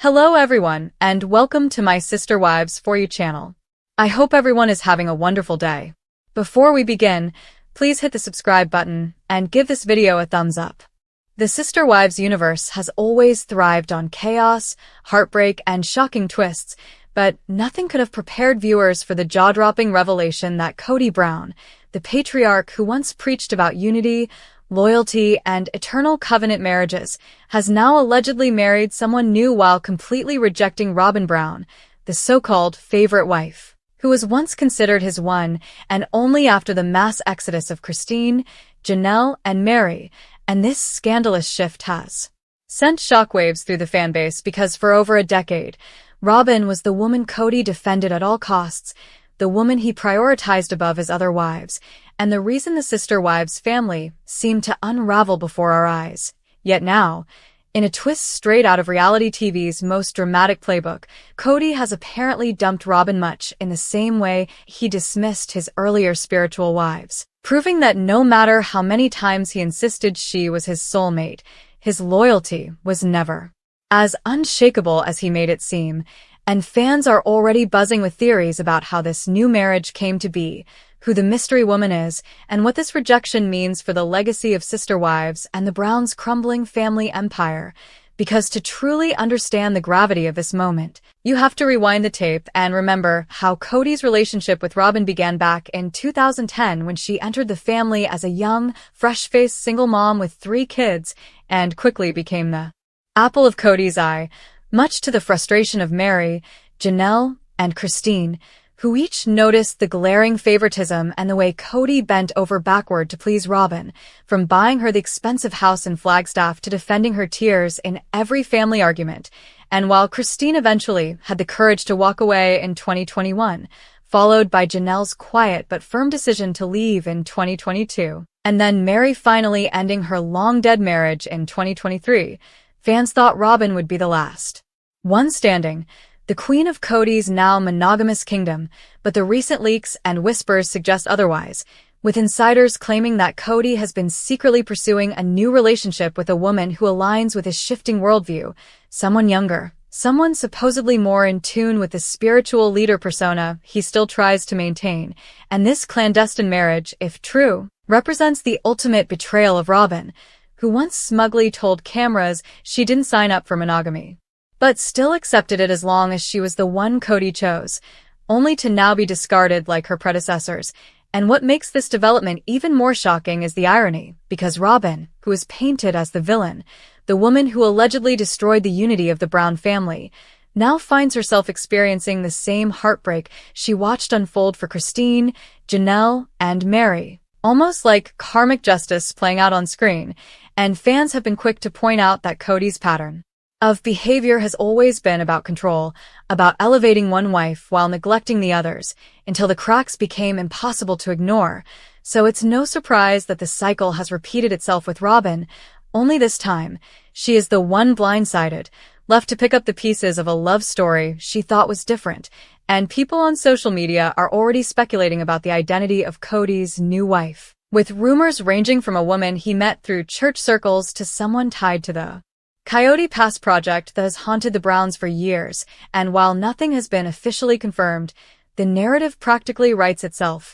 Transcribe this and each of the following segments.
Hello everyone, and welcome to my Sister Wives For You channel. I hope everyone is having a wonderful day. Before we begin, please hit the subscribe button and give this video a thumbs up. The Sister Wives universe has always thrived on chaos, heartbreak, and shocking twists, but nothing could have prepared viewers for the jaw-dropping revelation that Kody Brown, the patriarch who once preached about unity, loyalty, and eternal covenant marriages, has now allegedly married someone new while completely rejecting Robyn Brown, the so-called favorite wife, who was once considered his one and only after the mass exodus of Christine, Janelle, and Mary, and this scandalous shift has sent shockwaves through the fanbase because for over a decade, Robyn was the woman Kody defended at all costs, the woman he prioritized above his other wives, and the reason the Sister Wives family seemed to unravel before our eyes. Yet now, in a twist straight out of reality TV's most dramatic playbook, Kody has apparently dumped Robyn much in the same way he dismissed his earlier spiritual wives, proving that no matter how many times he insisted she was his soulmate, his loyalty was never as unshakable as he made it seem, and fans are already buzzing with theories about how this new marriage came to be, who the mystery woman is, and what this rejection means for the legacy of Sister Wives and the Browns' crumbling family empire. Because to truly understand the gravity of this moment, you have to rewind the tape and remember how Kody's relationship with Robyn began back in 2010 when she entered the family as a young, fresh-faced single mom with 3 kids and quickly became the apple of Kody's eye, much to the frustration of Mary, Janelle, and Christine, who each noticed the glaring favoritism and the way Kody bent over backward to please Robyn, from buying her the expensive house in Flagstaff to defending her tears in every family argument. And while Christine eventually had the courage to walk away in 2021, followed by Janelle's quiet but firm decision to leave in 2022, and then Mary finally ending her long-dead marriage in 2023, fans thought Robyn would be the last one standing, the queen of Kody's now monogamous kingdom, but the recent leaks and whispers suggest otherwise, with insiders claiming that Kody has been secretly pursuing a new relationship with a woman who aligns with his shifting worldview, someone younger, someone supposedly more in tune with the spiritual leader persona he still tries to maintain, and this clandestine marriage, if true, represents the ultimate betrayal of Robyn, who once smugly told cameras she didn't sign up for monogamy, but still accepted it as long as she was the one Kody chose, only to now be discarded like her predecessors. And what makes this development even more shocking is the irony, because Robyn, who is painted as the villain, the woman who allegedly destroyed the unity of the Brown family, now finds herself experiencing the same heartbreak she watched unfold for Christine, Janelle, and Mary, almost like karmic justice playing out on screen, and fans have been quick to point out that Kody's pattern of behavior has always been about control, about elevating one wife while neglecting the others, until the cracks became impossible to ignore. So it's no surprise that the cycle has repeated itself with Robyn, only this time, she is the one blindsided, left to pick up the pieces of a love story she thought was different, and people on social media are already speculating about the identity of Kody's new wife, with rumors ranging from a woman he met through church circles to someone tied to the Coyote Pass project that has haunted the Browns for years, and while nothing has been officially confirmed, the narrative practically writes itself.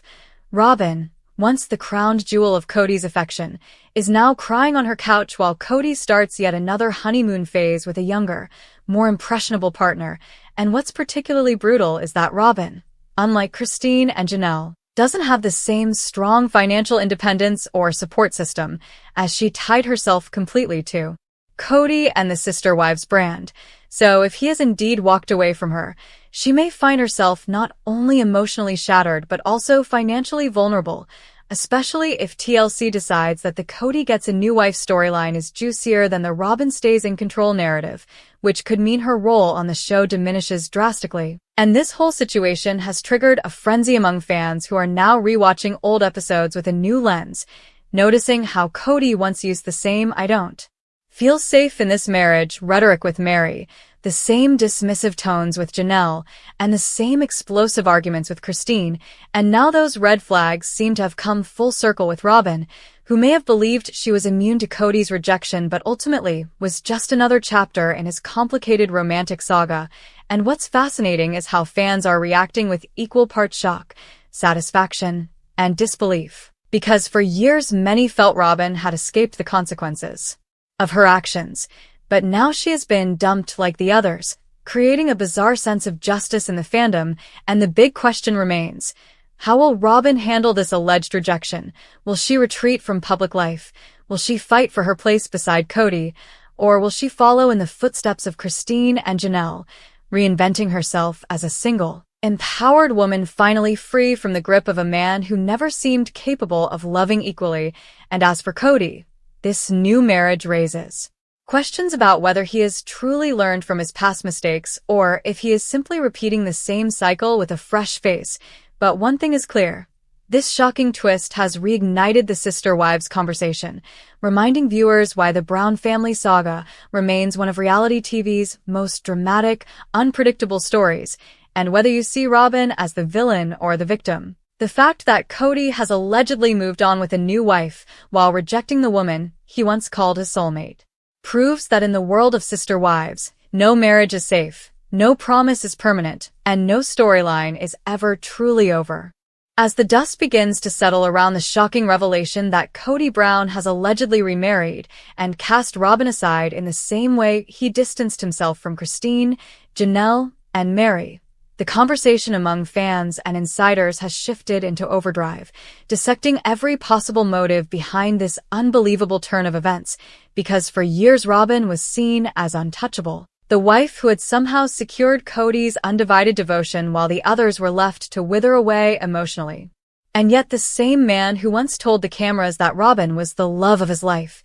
Robyn, once the crowned jewel of Kody's affection, is now crying on her couch while Kody starts yet another honeymoon phase with a younger, more impressionable partner, and what's particularly brutal is that Robyn, unlike Christine and Janelle, doesn't have the same strong financial independence or support system, as she tied herself completely to Kody and the Sister Wives brand. So if he has indeed walked away from her, she may find herself not only emotionally shattered but also financially vulnerable, especially if TLC decides that the Kody gets a new wife storyline is juicier than the Robyn stays in control narrative, which could mean her role on the show diminishes drastically. And this whole situation has triggered a frenzy among fans who are now rewatching old episodes with a new lens, noticing how Kody once used the same "I don't feel safe in this marriage" rhetoric with Mary, The same dismissive tones with Janelle, and the same explosive arguments with Christine, and now those red flags seem to have come full circle with Robyn, who may have believed she was immune to Kody's rejection but ultimately was just another chapter in his complicated romantic saga. And what's fascinating is how fans are reacting with equal parts shock, satisfaction, and disbelief. Because for years many felt Robyn had escaped the consequences of her actions, but now she has been dumped like the others, creating a bizarre sense of justice in the fandom, and the big question remains: how will Robyn handle this alleged rejection? Will she retreat from public life? Will she fight for her place beside Kody? Or will she follow in the footsteps of Christine and Janelle, reinventing herself as a single, empowered woman finally free from the grip of a man who never seemed capable of loving equally? And as for Kody, this new marriage raises questions about whether he has truly learned from his past mistakes or if he is simply repeating the same cycle with a fresh face. But one thing is clear: this shocking twist has reignited the sister wives conversation, reminding viewers why the Brown family saga remains one of reality TV's most dramatic, unpredictable stories, and whether you see Robyn as the villain or the victim. The fact that Kody has allegedly moved on with a new wife while rejecting the woman he once called his soulmate proves that in the world of sister wives, no marriage is safe, no promise is permanent, and no storyline is ever truly over. As the dust begins to settle around the shocking revelation that Kody Brown has allegedly remarried and cast Robyn aside in the same way he distanced himself from Christine, Janelle, and Mary, the conversation among fans and insiders has shifted into overdrive, dissecting every possible motive behind this unbelievable turn of events, because for years Robyn was seen as untouchable, the wife who had somehow secured Kody's undivided devotion while the others were left to wither away emotionally. And yet the same man who once told the cameras that Robyn was the love of his life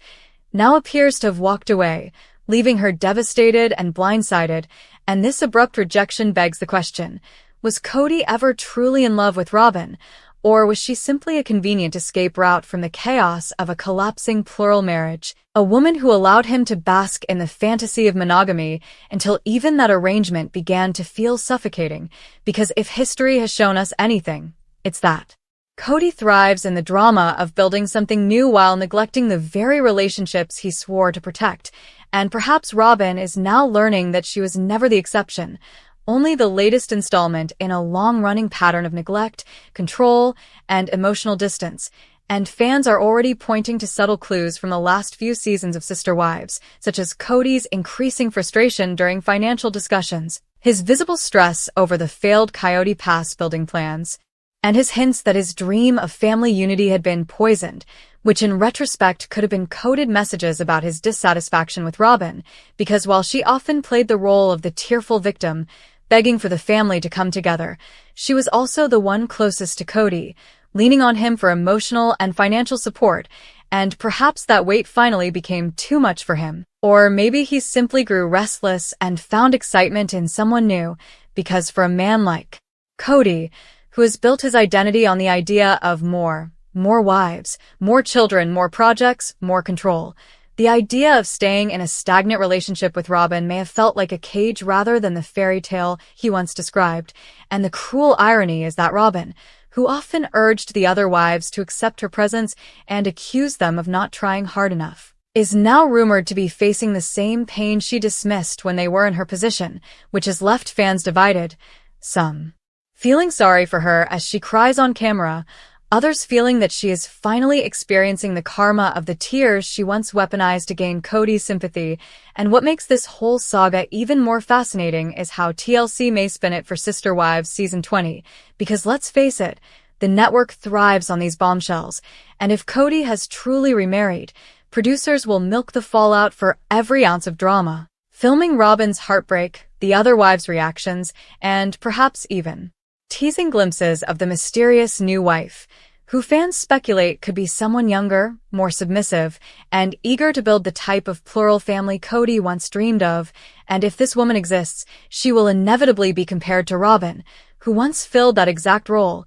now appears to have walked away, leaving her devastated and blindsided. And this abrupt rejection begs the question: was Kody ever truly in love with Robyn, or was she simply a convenient escape route from the chaos of a collapsing plural marriage? A woman who allowed him to bask in the fantasy of monogamy until even that arrangement began to feel suffocating, because if history has shown us anything, it's that Kody thrives in the drama of building something new while neglecting the very relationships he swore to protect. And perhaps Robyn is now learning that she was never the exception, only the latest installment in a long-running pattern of neglect, control, and emotional distance. And fans are already pointing to subtle clues from the last few seasons of Sister Wives, such as Kody's increasing frustration during financial discussions, his visible stress over the failed Coyote Pass building plans, and his hints that his dream of family unity had been poisoned, which in retrospect could have been coded messages about his dissatisfaction with Robyn, because while she often played the role of the tearful victim, begging for the family to come together, she was also the one closest to Kody, leaning on him for emotional and financial support, and perhaps that weight finally became too much for him. Or maybe he simply grew restless and found excitement in someone new, because for a man like Kody, who has built his identity on the idea of more wives, more children, more projects, more control, the idea of staying in a stagnant relationship with Robyn may have felt like a cage rather than the fairy tale he once described. And the cruel irony is that Robyn, who often urged the other wives to accept her presence and accused them of not trying hard enough, is now rumored to be facing the same pain she dismissed when they were in her position, which has left fans divided, some feeling sorry for her as she cries on camera, others feeling that she is finally experiencing the karma of the tears she once weaponized to gain Kody's sympathy. And what makes this whole saga even more fascinating is how TLC may spin it for Sister Wives Season 20, because let's face it, the network thrives on these bombshells, and if Kody has truly remarried, producers will milk the fallout for every ounce of drama, filming Robyn's heartbreak, the other wives' reactions, and perhaps even teasing glimpses of the mysterious new wife, who fans speculate could be someone younger, more submissive, and eager to build the type of plural family Kody once dreamed of. And if this woman exists, she will inevitably be compared to Robyn, who once filled that exact role,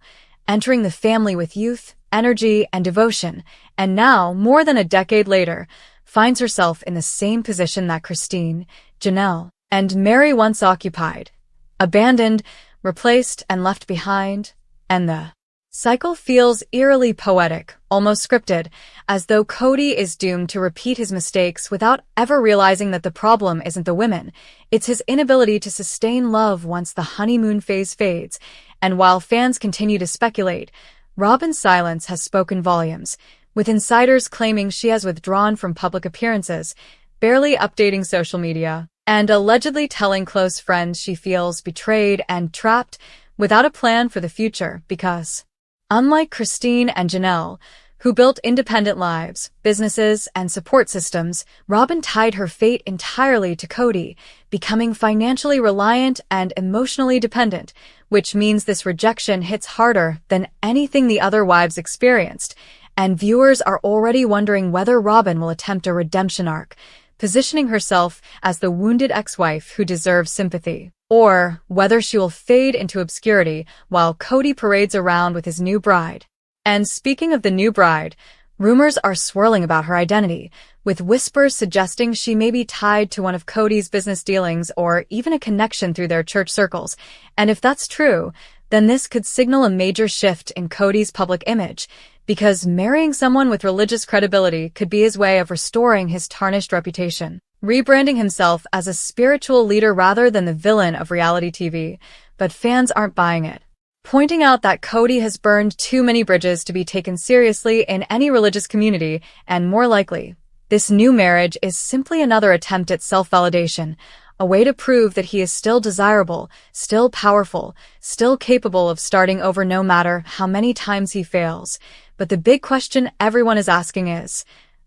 entering the family with youth, energy, and devotion, and now, more than a decade later, finds herself in the same position that Christine, Janelle, and Mary once occupied, abandoned, replaced, and left behind, and the cycle feels eerily poetic, almost scripted, as though Kody is doomed to repeat his mistakes without ever realizing that the problem isn't the women, it's his inability to sustain love once the honeymoon phase fades. And while fans continue to speculate, Robyn's silence has spoken volumes, with insiders claiming she has withdrawn from public appearances, barely updating social media, and allegedly telling close friends she feels betrayed and trapped without a plan for the future because, unlike Christine and Janelle, who built independent lives, businesses, and support systems, Robyn tied her fate entirely to Kody, becoming financially reliant and emotionally dependent, which means this rejection hits harder than anything the other wives experienced, and viewers are already wondering whether Robyn will attempt a redemption arc, positioning herself as the wounded ex-wife who deserves sympathy, or whether she will fade into obscurity while Kody parades around with his new bride. And speaking of the new bride, rumors are swirling about her identity, with whispers suggesting she may be tied to one of Kody's business dealings or even a connection through their church circles. And if that's true, then this could signal a major shift in Kody's public image, because marrying someone with religious credibility could be his way of restoring his tarnished reputation, rebranding himself as a spiritual leader rather than the villain of reality TV. But fans aren't buying it, pointing out that Kody has burned too many bridges to be taken seriously in any religious community, and more likely, this new marriage is simply another attempt at self-validation, a way to prove that he is still desirable, still powerful, still capable of starting over no matter how many times he fails. But the big question everyone is asking is,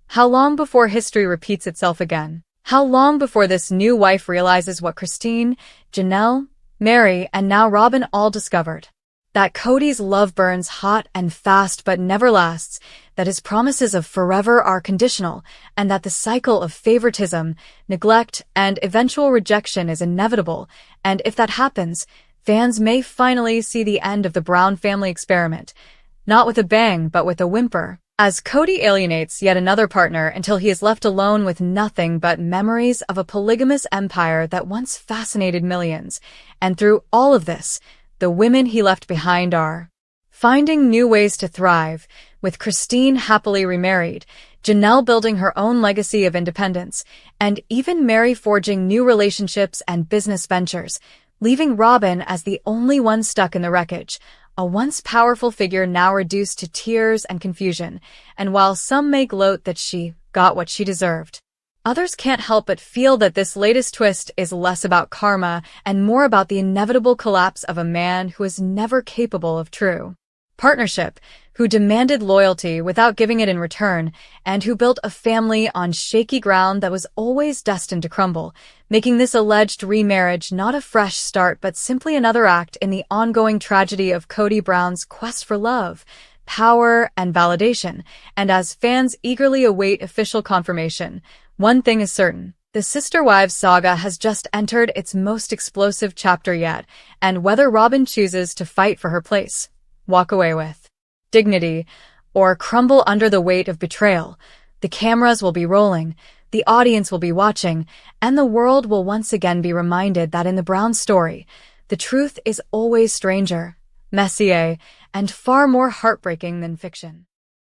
how long before history repeats itself again? How long before this new wife realizes what Christine, Janelle, Mary, and now Robyn all discovered? That Kody's love burns hot and fast but never lasts, that his promises of forever are conditional, and that the cycle of favoritism, neglect, and eventual rejection is inevitable. And if that happens, fans may finally see the end of the Brown family experiment, not with a bang but with a whimper, as Kody alienates yet another partner until he is left alone with nothing but memories of a polygamous empire that once fascinated millions. And through all of this, the women he left behind are finding new ways to thrive, with Christine happily remarried, Janelle building her own legacy of independence, and even Mary forging new relationships and business ventures, leaving Robyn as the only one stuck in the wreckage, a once powerful figure now reduced to tears and confusion. And while some may gloat that she got what she deserved, others can't help but feel that this latest twist is less about karma and more about the inevitable collapse of a man who is never capable of true partnership, who demanded loyalty without giving it in return, and who built a family on shaky ground that was always destined to crumble, making this alleged remarriage not a fresh start but simply another act in the ongoing tragedy of Kody Brown's quest for love, power, and validation. And as fans eagerly await official confirmation, one thing is certain: the Sister Wives saga has just entered its most explosive chapter yet, and whether Robyn chooses to fight for her place, walk away with dignity, or crumble under the weight of betrayal, the cameras will be rolling, the audience will be watching, and the world will once again be reminded that in the Brown story, the truth is always stranger, messier, and far more heartbreaking than fiction.